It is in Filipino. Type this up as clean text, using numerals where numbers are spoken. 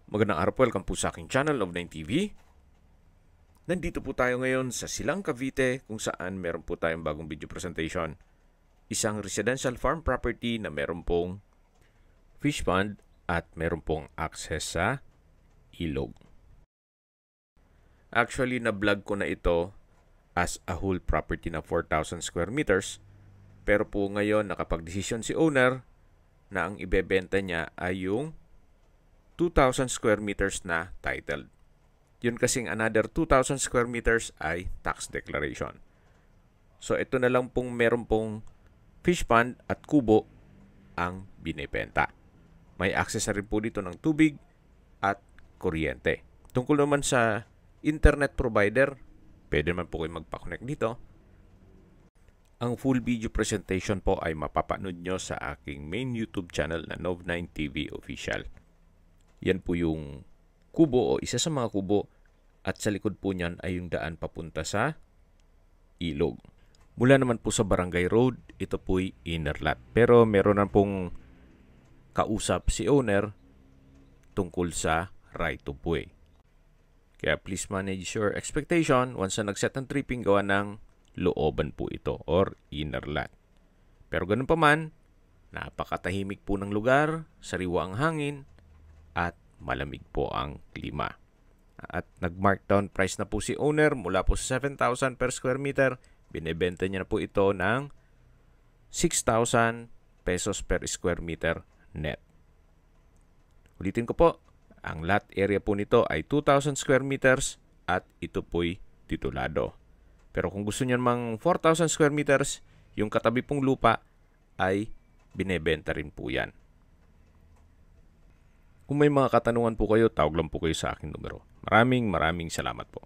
Magandang araw po, welcome po sa aking channel of 9TV. Nandito po tayo ngayon sa Silang Cavite kung saan meron po tayong bagong video presentation. Isang residential farm property na meron pong fish pond at meron pong access sa ilog. Actually, na-vlog ko na ito as a whole property na 4,000 square meters. Pero po ngayon nakapag-desisyon si owner na ang ibebenta niya ay yung 2,000 square meters na titled. Yun kasing another 2,000 square meters ay tax declaration. So ito na lang pong meron pong fish pond at kubo ang binibenta. May access na rin po dito ng tubig at kuryente. Tungkol naman sa internet provider, pwede naman po kayo magpa-connect dito. Ang full video presentation po ay mapapanood nyo sa aking main YouTube channel na Nov9TV Official. Yan po yung kubo o isa sa mga kubo at sa likod po niyan ay yung daan papunta sa ilog. Mula naman po sa Barangay Road, ito po'y inner lot. Pero meron na pong kausap si owner tungkol sa right of way. Kaya please manage your expectation once na nag-set ng tripping gawa ng looban po ito or inner lot. Pero ganun pa man, napakatahimik po ng lugar, sariwa ang hangin, at malamig po ang klima. At nag-markdown price na po si owner mula po sa 7,000 per square meter. Binebenta niya na po ito ng 6,000 pesos per square meter net. Ulitin ko po, ang lot area po nito ay 2,000 square meters at ito po'y titulado. Pero kung gusto niyo namang 4,000 square meters, yung katabi pong lupa ay binebenta rin po yan. Kung may mga katanungan po kayo, tawag lang po kayo sa aking numero. Maraming salamat po.